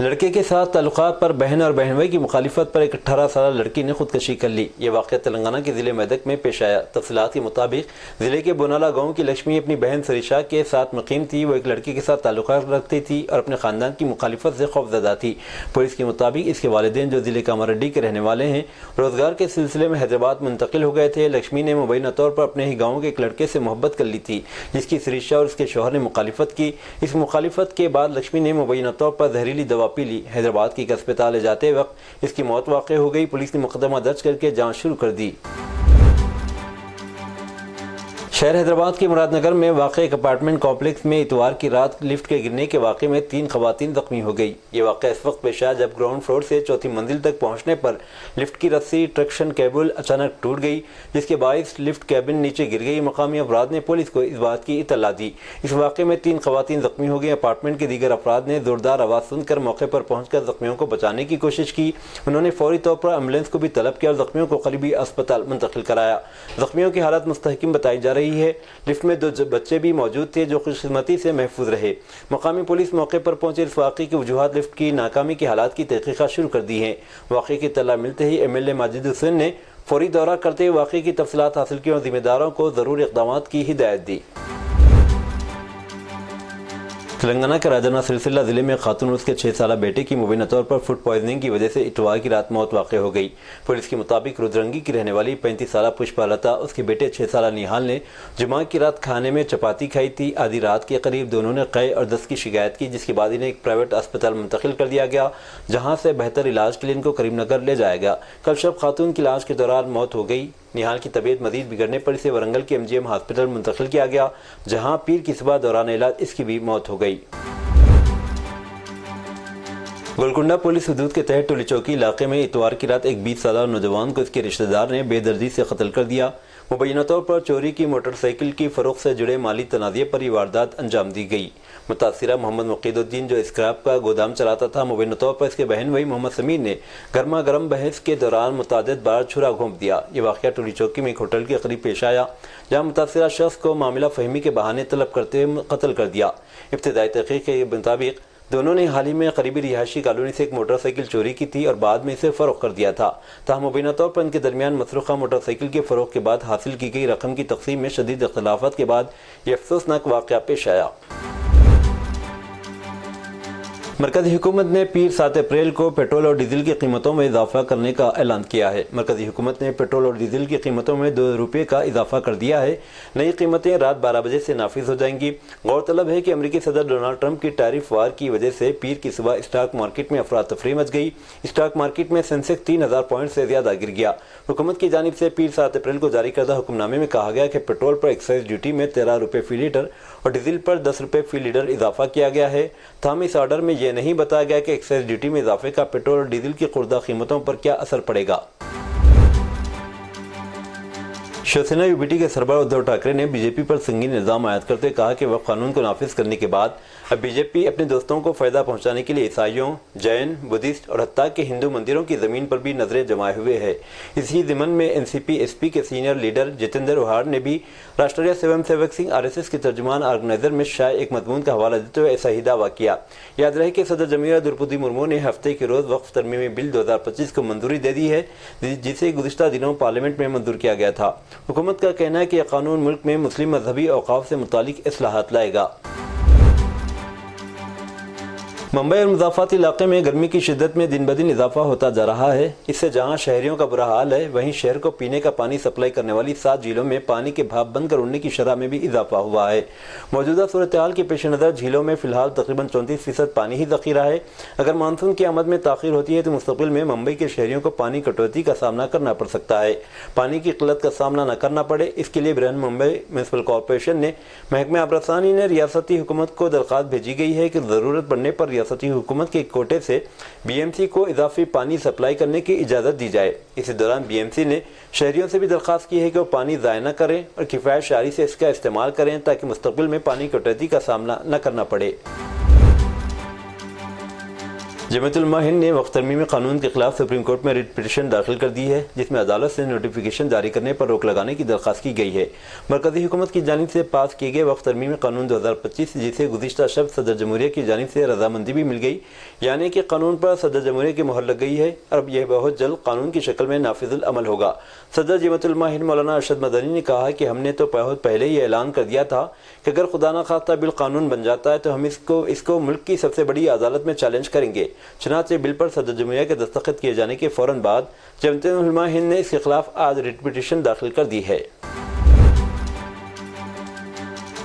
لڑکے کے ساتھ تعلقات پر بہن اور بہن بھائی کی مخالفت پر ایک 18 سالہ لڑکی نے خودکشی کر لی۔ یہ واقعہ تلنگانہ کے ضلع میدک میں پیش آیا۔ تفصیلات کے مطابق ضلع کے بونالا گاؤں کی لکشمی اپنی بہن سریشا کے ساتھ مقیم تھی۔ وہ ایک لڑکے کے ساتھ تعلقات رکھتی تھی اور اپنے خاندان کی مخالفت سے خوفزدہ تھی۔ پولیس کے مطابق اس کے والدین جو ضلع کاماریڈی کے رہنے والے ہیں، روزگار کے سلسلے میں حیدرآباد منتقل ہو گئے تھے۔ لکشمی نے مبینہ طور پر اپنے ہی گاؤں کے ایک لڑکے سے محبت کر لی تھی، جس کی سریشا اور اس کے شوہر نے مخالفت کی۔ اس مخالفت کے بعد لکشمی نے مبینہ طور پر زہریلی دوا پی لی۔ حیدرآباد کی ایک اسپتال لے جاتے وقت اس کی موت واقع ہو گئی۔ پولیس نے مقدمہ درج کر کے جانچ شروع کر دی۔ شہر حیدرآباد کے مراد نگر میں واقع ایک اپارٹمنٹ کمپلیکس میں اتوار کی رات لفٹ کے گرنے کے واقعے میں 3 خواتین زخمی ہو گئی۔ یہ واقعہ اس وقت پیش آیا جب گراؤنڈ فلور سے چوتھی منزل تک پہنچنے پر لفٹ کی رسی ٹرکشن کیبل اچانک ٹوٹ گئی، جس کے باعث لفٹ کیبن نیچے گر گئی۔ مقامی افراد نے پولیس کو اس بات کی اطلاع دی۔ اس واقعے میں 3 خواتین زخمی ہو گئی۔ اپارٹمنٹ کے دیگر افراد نے زوردار آواز سن کر موقع پر پہنچ کر زخمیوں کو بچانے کی کوشش کی۔ انہوں نے فوری طور پر ایمبولینس کو بھی طلب کیا اور زخمیوں کو قریبی اسپتال منتقل کرایا۔ زخمیوں کی حالت مستحکم بتائی جا رہی ہے۔ لفٹ میں 2 بچے بھی موجود تھے جو خوش قسمتی سے محفوظ رہے۔ مقامی پولیس موقع پر پہنچے اس واقعے کی وجوہات لفٹ کی ناکامی کے حالات کی تحقیقات شروع کر دی ہیں۔ واقعے کی اطلاع ملتے ہی MLA ماجد حسین نے فوری دورہ کرتے ہوئے واقعے کی تفصیلات حاصل کی اور ذمہ داروں کو ضروری اقدامات کی ہدایت دی۔ تلنگانہ کے راجانہ سلسلہ ضلع میں خاتون اور اس کے 6 سالہ بیٹے کی مبینہ طور پر فوڈ پوائزننگ کی وجہ سے اتوار کی رات موت واقع ہو گئی۔ پولیس کے مطابق رودرنگی کی رہنے والی 35 سالہ پشپا لتا، اس کے بیٹے 6 سالہ نیہال نے جمعہ کی رات کھانے میں چپاتی کھائی تھی۔ آدھی رات کے قریب دونوں نے قے اور دست کی شکایت کی، جس کے بعد انہیں ایک پرائیویٹ اسپتال منتقل کر دیا گیا، جہاں سے بہتر علاج کے لیے ان کو کریم نگر لے جایا گیا۔ کل شب خاتون کی علاج کے دوران موت ہو گئی۔ نیہال کی طبیعت مزید بگڑنے پر اسے ورنگل کے MGM ہاسپٹل منتقل کیا گیا، جہاں پیر کی صبح دوران علاج اس کی بھی موت ہو گئی۔ گولکنڈہ پولیس حدود کے تحت ٹولی چوکی علاقے میں اتوار کی رات ایک 20 سالہ نوجوان کو اس کے رشتہ دار نے بے دردی سے قتل کر دیا۔ مبینہ طور پر چوری کی موٹر سائیکل کی فروخت سے جڑے مالی تنازعے پر یہ واردات انجام دی گئی۔ متاثرہ محمد مقید الدین جو اسکریپ کا گودام چلاتا تھا، مبینہ طور پر اس کے بہن بھائی محمد سمیر نے گرما گرم بحث کے دوران متعدد بار چھرا گھونپ دیا۔ یہ واقعہ ٹولی چوکی میں ایک ہوٹل کے قریب پیش آیا، جہاں متاثرہ شخص کو معاملہ فہمی کے بہانے طلب کرتے ہوئے قتل کر دیا۔ ابتدائی تحقیق کے مطابق دونوں نے حال ہی میں قریبی رہائشی کالونی سے ایک موٹر سائیکل چوری کی تھی اور بعد میں اسے فروخت کر دیا تھا۔ تاہم مبینہ طور پر ان کے درمیان مسروقہ موٹر سائیکل کے فروخت کے بعد حاصل کی گئی رقم کی تقسیم میں شدید اختلافات کے بعد یہ افسوسناک واقعہ پیش آیا۔ مرکزی حکومت نے پیر 7 اپریل کو پیٹرول اور ڈیزل کی قیمتوں میں اضافہ کرنے کا اعلان کیا ہے۔ مرکزی حکومت نے پیٹرول اور ڈیزل کی قیمتوں میں 2 روپے کا اضافہ کر دیا ہے۔ نئی قیمتیں رات 12 بجے سے نافذ ہو جائیں گی۔ غور طلب ہے کہ امریکی صدر ڈونلڈ ٹرمپ کی ٹیرف وار کی وجہ سے پیر کی صبح اسٹاک مارکیٹ میں افراتفری مچ گئی۔ اسٹاک مارکیٹ میں سینسیکس 3000 پوائنٹ سے زیادہ گر گیا۔ حکومت کی جانب سے پیر 7 اپریل کو جاری کردہ حکم نامے میں کہا گیا کہ پیٹرول پر ایکسائز ڈیوٹی میں 13 روپے فی لیٹر اور ڈیزل پر 10 روپے فی لیٹر اضافہ کیا گیا ہے۔ تاہم اس آرڈر میں یہ نہیں بتایا گیا کہ ایکسائز ڈیوٹی میں اضافے کا پیٹرول اور ڈیزل کی خوردہ قیمتوں پر کیا اثر پڑے گا۔ شیوسینا UBT کے سربراہ ادھو ٹھاکرے نے BJP پر سنگین الزام عائد کرتے کہا کہ وقف قانون کو نافذ کرنے کے بعد اب BJP اپنے دوستوں کو فائدہ پہنچانے کے لیے عیسائیوں، جین، بدھسٹ اور حتیٰ کہ ہندو مندروں کی زمین پر بھی نظریں جمائے ہوئے ہے۔ اسی ضمن میں NCP SP کے سینئر لیڈر جتیندر اوہاڑ نے بھی راشٹریہ سیوم سیوک سنگھ RSS کے ترجمان آرگنائزر میں شائع ایک مضمون کا حوالہ دیتے ہوئے ایسا ہی دعویٰ کیا۔ یاد رہے کہ صدر جمہوریہ درپدی مرمو نے ہفتے کے روز وقف ترمیمی بل 2025 کو منظوری دے دی ہے، جسے گزشتہ دنوں پارلیمنٹ میں منظور کیا گیا تھا۔ حکومت کا کہنا ہے کہ یہ قانون ملک میں مسلم مذہبی اوقاف سے متعلق اصلاحات لائے گا۔ ممبئی اور مضافاتی علاقے میں گرمی کی شدت میں دن بدن اضافہ ہوتا جا رہا ہے۔ اس سے جہاں شہریوں کا برا حال ہے، وہیں شہر کو پینے کا پانی سپلائی کرنے والی 7 جھیلوں میں پانی کے بھاپ بند کر اڑنے کی شرح میں بھی اضافہ ہوا ہے۔ موجودہ صورتحال کے پیش نظر جھیلوں میں فی الحال تقریباً 34% پانی ہی ذخیرہ ہے۔ اگر مانسون کی آمد میں تاخیر ہوتی ہے تو مستقبل میں ممبئی کے شہریوں کو پانی کٹوتی کا سامنا کرنا پڑ سکتا ہے۔ پانی کی قلت کا سامنا نہ کرنا پڑے، اس کے لیے برہن ممبئی میونسپل کارپوریشن نے محکمہ آبرسانی نے ریاستی حکومت کو درخواست بھیجی گئی ہے کہ ضرورت پڑنے پر ریاستی حکومت کے کوٹے سے BMC کو اضافی پانی سپلائی کرنے کی اجازت دی جائے۔ اسی دوران BMC نے شہریوں سے بھی درخواست کی ہے کہ وہ پانی ضائع نہ کریں اور کفایت شعاری سے اس کا استعمال کریں تاکہ مستقبل میں پانی کٹوتی کا سامنا نہ کرنا پڑے۔ جمعیت علماء ہند نے وقت ترمیمی قانون کے خلاف سپریم کورٹ میں ریٹ پٹیشن داخل کر دی ہے، جس میں عدالت سے نوٹیفیکیشن جاری کرنے پر روک لگانے کی درخواست کی گئی ہے۔ مرکزی حکومت کی جانب سے پاس کیے گئے وقت ترمیمی قانون 2025، جسے گزشتہ شب صدر جمہوریہ کی جانب سے رضامندی بھی مل گئی، یعنی کہ قانون پر صدر جمہوریہ کی مہر لگ گئی ہے۔ اب یہ بہت جلد قانون کی شکل میں نافذ العمل ہوگا۔ صدر جمعیت علماء ہند مولانا ارشد مدنی نے کہا کہ ہم نے تو بہت پہلے ہی اعلان کر دیا تھا کہ اگر خدا نخواستہ بل قانون بن جاتا ہے تو ہم اس کو ملک کی سب سے بڑی عدالت میں چیلنج کریں گے۔ چنانچہ بل پر صدر جمہوریہ کے دستخط کیے جانے کے فوراً بعد جمعیت علماء ہند نے اس کے خلاف آج ریٹ پٹیشن داخل کر دی ہے۔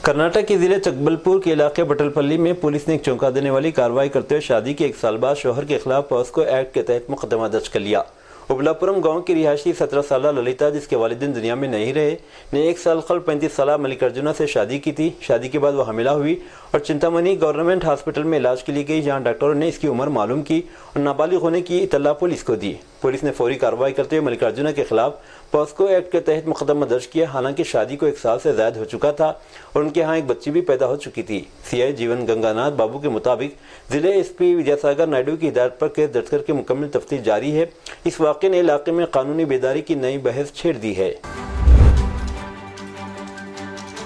کرناٹک کے ضلع چکبلپور کے علاقے بٹل پلی میں پولیس نے ایک چونکا دینے والی کارروائی کرتے ہوئے شادی کے 1 سال بعد شوہر کے خلاف پاسکو ایکٹ کے تحت مقدمہ درج کر لیا۔ ابلاپورم گاؤں کی رہائشی 17 سالہ للیتا، جس کے والدین دنیا میں نہیں رہے، نے 1 سال قبل 35 سالہ ملک ارجنا سے شادی کی تھی۔ شادی کے بعد وہ حاملہ ہوئی اور چنتامنی گورنمنٹ ہاسپٹل میں علاج کے لیے گئی، جہاں ڈاکٹروں نے اس کی عمر معلوم کی اور نابالغ ہونے کی اطلاع پولیس کو دی۔ پولیس نے فوری کارروائی کرتے ہوئے ملک ارجنا کے خلاف پاسکو ایکٹ کے تحت مقدمہ درج کیا، حالانکہ شادی کو 1 سال سے زائد ہو چکا تھا اور ان کے ہاں ایک بچی بھی پیدا ہو چکی تھی۔ سی آئی جیون گنگا ناتھ بابو کے مطابق ضلع ایس پی وجے ساگر نائیڈو کی ہدایت پر کیس درج کر کے مکمل تفتیش جاری ہے۔ اس واقعے نے علاقے میں قانونی بیداری کی نئی بحث چھیڑ دی ہے۔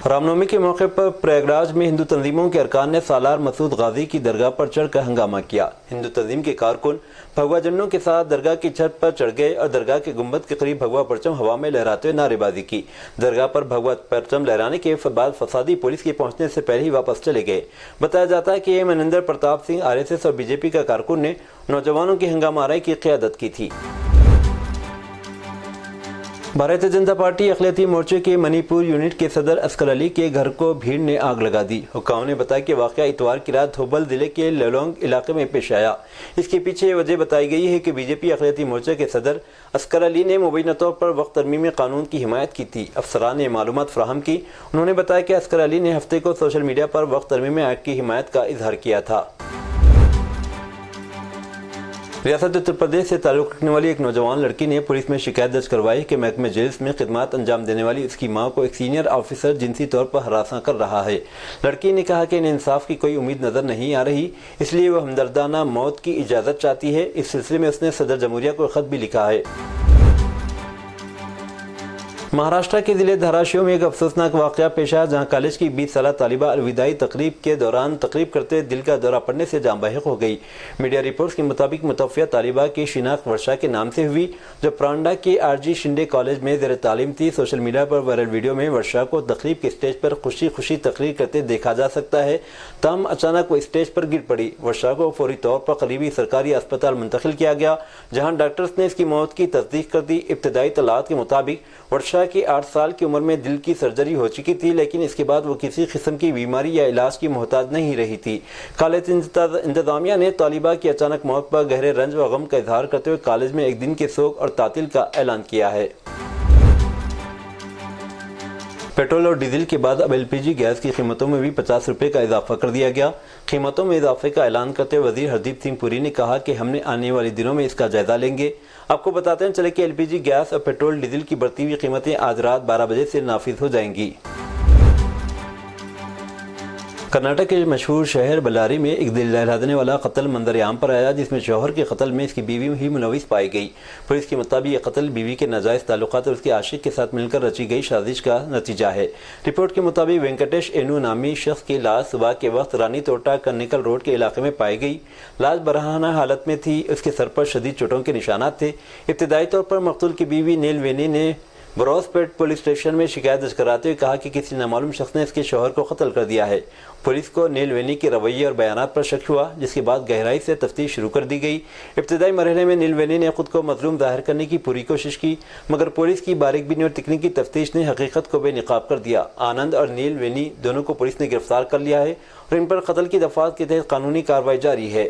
رام نومی کے موقع پر پریاگراج میں ہندو تنظیموں کے ارکان نے سالار مسعود غازی کی درگاہ پر چڑھ کر ہنگامہ کیا۔ ہندو تنظیم کے کارکن بھگوا جھنڈوں کے ساتھ درگاہ کی چھت پر چڑھ گئے اور درگاہ کے گنبد کے قریب بھگوا پرچم ہوا میں لہراتے ہوئے نعرے بازی کی۔ درگاہ پر بھگوا پرچم لہرانے کے بعد فسادی پولیس کے پہنچنے سے پہلے ہی واپس چلے گئے۔ بتایا جاتا ہے کہ یہ منندر پرتاپ سنگھ RSS اور BJP کا کارکن نے نوجوانوں کی ہنگامہ آرائی کی قیادت کی تھی۔ بھارتیہ جنتا پارٹی اقلیتی مورچے کے منی پور یونٹ کے صدر اسکر علی کے گھر کو بھیڑ نے آگ لگا دی۔ حکام نے بتایا کہ واقعہ اتوار کی رات دھوبل ضلع کے لولونگ علاقے میں پیش آیا۔ اس کے پیچھے وجہ بتائی گئی ہے کہ BJP اقلیتی مورچے کے صدر اسکر علی نے مبینہ طور پر وقت ترمیمی قانون کی حمایت کی تھی۔ افسران نے معلومات فراہم کی۔ انہوں نے بتایا کہ اسکر علی نے ہفتے کو سوشل میڈیا پر وقت ترمیمی ایکٹ کی حمایت کا اظہار کیا تھا۔ ریاست اتر پردیش سے تعلق رکھنے والی ایک نوجوان لڑکی نے پولیس میں شکایت درج کروائی کہ محکمہ جیلز میں خدمات انجام دینے والی اس کی ماں کو ایک سینئر آفیسر جنسی طور پر ہراساں کر رہا ہے۔ لڑکی نے کہا کہ انہیں انصاف کی کوئی امید نظر نہیں آ رہی، اس لیے وہ ہمدردانہ موت کی اجازت چاہتی ہے۔ اس سلسلے میں اس نے صدر جمہوریہ کو خط بھی لکھا ہے۔ مہاراشٹر کے ضلع دھاراشیو میں ایک افسوسناک واقعہ پیش آیا، جہاں کالج کی 20 سالہ طالبہ الوداعی تقریب کے دوران تقریب کرتے دل کا دورہ پڑنے سے جاں بحق ہو گئی۔ میڈیا رپورٹس کے مطابق متوفیہ طالبہ کی شناخت ورشا کے نام سے ہوئی، جو پرانڈا کے RG شنڈے کالج میں زیر تعلیم تھی۔ سوشل میڈیا پر وائرل ویڈیو میں ورشا کو تقریب کے اسٹیج پر خوشی خوشی تقریر کرتے دیکھا جا سکتا ہے، تاہم اچانک وہ اسٹیج پر گر پڑی۔ ورشا کو فوری طور پر قریبی سرکاری اسپتال منتقل کیا گیا، جہاں ڈاکٹرز نے اس کی موت کی تصدیق کر دی۔ ابتدائی اطلاعات کے مطابق ورشا کی 8 سال کی عمر میں دل کی سرجری ہو چکی تھی، لیکن اس کے بعد وہ کسی قسم کی بیماری یا علاج کی محتاج نہیں رہی تھی۔ کالج انتظامیہ نے طالبہ کی اچانک موت پر گہرے رنج و غم کا اظہار کرتے ہوئے کالج میں ایک دن کے سوگ اور تعطیل کا اعلان کیا ہے۔ پیٹرول اور ڈیزل کے بعد اب LPG گیس کی قیمتوں میں بھی 50 روپے کا اضافہ کر دیا گیا۔ قیمتوں میں اضافے کا اعلان کرتے ہوئے وزیر ہردیپ سنگھ پوری نے کہا کہ ہم نے آنے والے دنوں میں اس کا جائزہ لیں گے۔ آپ کو بتاتے ہیں چلے کہ LPG گیس اور پیٹرول ڈیزل کی بڑھتی ہوئی قیمتیں آج رات 12 بجے سے نافذ ہو جائیں گی۔ کرناٹک کے مشہور شہر بلاری میں ایک دل دہلا دینے والا قتل منظر عام پر آیا، جس میں شوہر کے قتل میں اس کی بیوی ہی ملوث پائی گئی۔ پولیس کے مطابق یہ قتل بیوی کے ناجائز تعلقات اور اس کے عاشق کے ساتھ مل کر رچی گئی سازش کا نتیجہ ہے۔ رپورٹ کے مطابق وینکٹیش اینو نامی شخص کی لاش صبح کے وقت رانی توٹا کنیکل روڈ کے علاقے میں پائی گئی۔ لاش برہنہ حالت میں تھی، اس کے سر پر شدید چوٹوں کے نشانات تھے۔ ابتدائی طور پر مقتول کی بیوی نیل وینی نے بروس پیٹ پولیس اسٹیشن میں شکایت درج کراتے ہوئے کہا کہ کسی نامعلوم شخص نے اس کے شوہر کو قتل کر دیا ہے۔ پولیس کو نیل وینی کے رویے اور بیانات پر شک ہوا، جس کے بعد گہرائی سے تفتیش شروع کر دی گئی۔ ابتدائی مرحلے میں نیل وینی نے خود کو مظلوم ظاہر کرنے کی پوری کوشش کی، مگر پولیس کی باریک بینی اور تکنیکی تفتیش نے حقیقت کو بے نقاب کر دیا۔ آنند اور نیل وینی دونوں کو پولیس نے گرفتار کر لیا ہے اور ان پر قتل کی دفعات کے تحت قانونی کارروائی جاری ہے۔